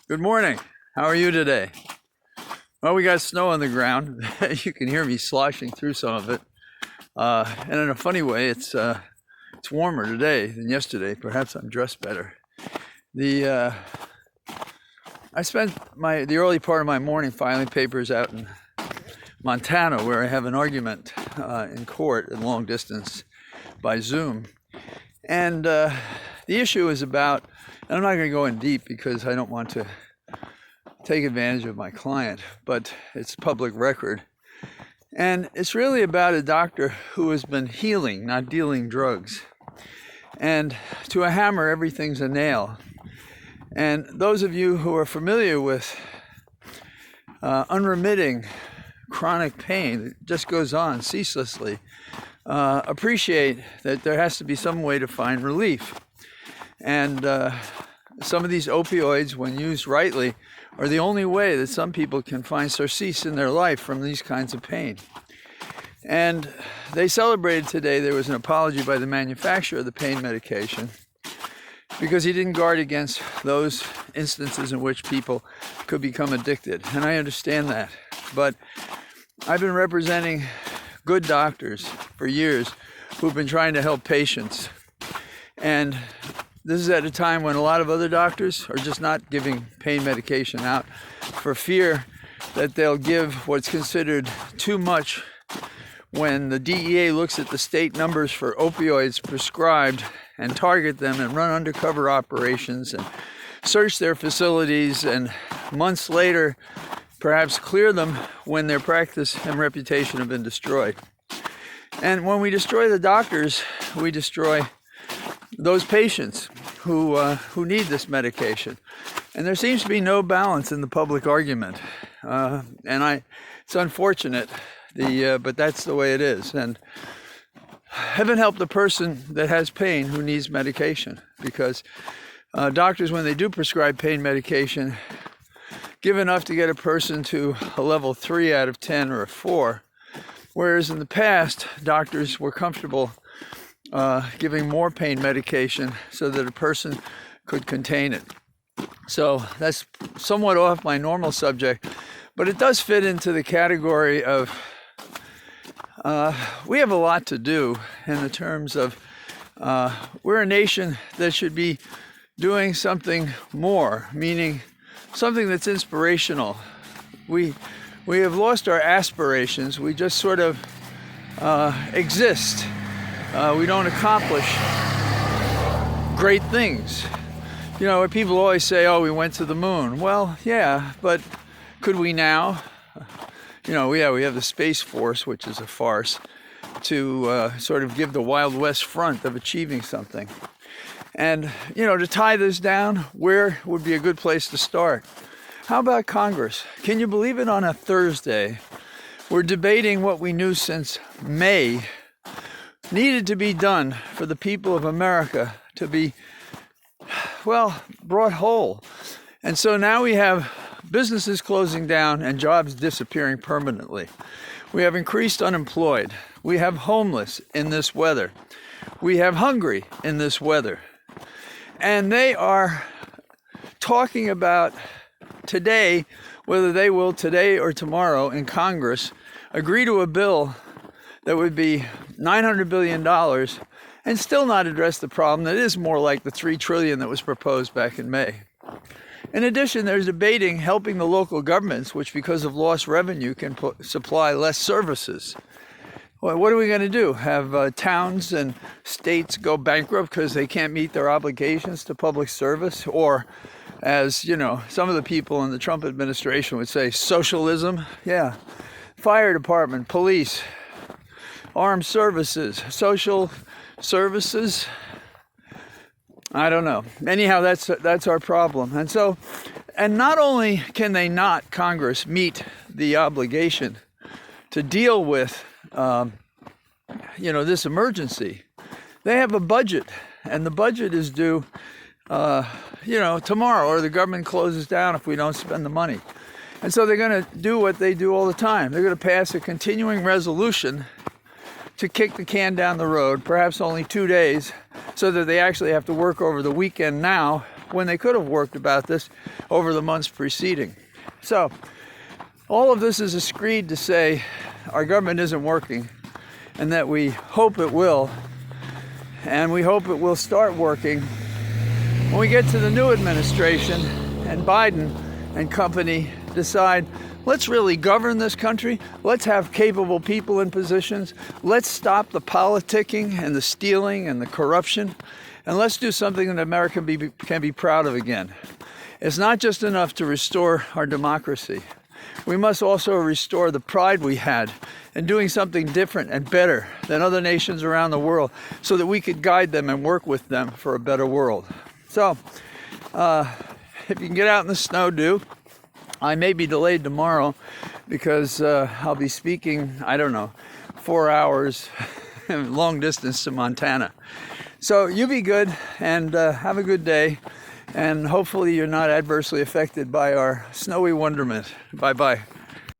Good morning. How are you today? Well, we got snow on the ground. You can hear me sloshing through some of it. And in a funny way, it's warmer today than yesterday. Perhaps I'm dressed better. I spent the early part of my morning filing papers out in Montana, where I have an argument in court in long distance by Zoom. And the issue is about, and I'm not going to go in deep because I don't want to take advantage of my client, but it's public record. And it's really about a doctor who has been healing, not dealing drugs. And to a hammer, everything's a nail. And those of you who are familiar with unremitting chronic pain that just goes on ceaselessly, appreciate that there has to be some way to find relief. And some of these opioids, when used rightly, are the only way that some people can find surcease in their life from these kinds of pain. And they celebrated today, there was an apology by the manufacturer of the pain medication because he didn't guard against those instances in which people could become addicted. And I understand that. But I've been representing good doctors for years who've been trying to help patients. And this is at a time when a lot of other doctors are just not giving pain medication out for fear that they'll give what's considered too much when the DEA looks at the state numbers for opioids prescribed and target them and run undercover operations and search their facilities and months later perhaps clear them when their practice and reputation have been destroyed. And when we destroy the doctors, we destroy those patients who need this medication. And there seems to be no balance in the public argument. It's unfortunate, but that's the way it is. And heaven help the person that has pain who needs medication, because doctors, when they do prescribe pain medication, give enough to get a person to a level 3 out of 10 or a 4, whereas in the past, doctors were comfortable giving more pain medication so that a person could contain it. So that's somewhat off my normal subject, but it does fit into the category of we have a lot to do in the terms of we're a nation that should be doing something more, meaning something that's inspirational. We have lost our aspirations. We just sort of exist. We don't accomplish great things. You know, people always say, oh, we went to the moon. Well, yeah, but could we now? You know, we have the Space Force, which is a farce, to sort of give the Wild West front of achieving something. And, you know, to tie this down, where would be a good place to start? How about Congress? Can you believe it, on a Thursday, we're debating what we knew since May needed to be done for the people of America to be, well, brought whole. And so now we have businesses closing down and jobs disappearing permanently. We have increased unemployed. We have homeless in this weather. We have hungry in this weather. And they are talking about today, whether they will today or tomorrow in Congress agree to a bill that would be $900 billion and still not address the problem that is more like the $3 trillion that was proposed back in May. In addition, there's debating helping the local governments, which because of lost revenue can supply less services. Well, what are we going to do? Have towns and states go bankrupt because they can't meet their obligations to public service? Or, as you know, some of the people in the Trump administration would say, socialism? Yeah. Fire department, police, armed services, social services. I don't know. Anyhow, that's our problem. And so, and not only can they not, Congress, meet the obligation to deal with, this emergency, they have a budget, and the budget is due, tomorrow, or the government closes down if we don't spend the money. And so they're going to do what they do all the time. They're going to pass a continuing resolution to kick the can down the road, perhaps only 2 days, so that they actually have to work over the weekend now when they could have worked about this over the months preceding. So all of this is a screed to say our government isn't working, and that we hope it will, and we hope it will start working when we get to the new administration and Biden and company decide, let's really govern this country. Let's have capable people in positions. Let's stop the politicking and the stealing and the corruption. And let's do something that America can be proud of again. It's not just enough to restore our democracy. We must also restore the pride we had in doing something different and better than other nations around the world so that we could guide them and work with them for a better world. So, if you can get out in the snow, do. I may be delayed tomorrow because I'll be speaking, 4 hours long distance to Montana. So you be good and have a good day, and hopefully you're not adversely affected by our snowy wonderment. Bye-bye.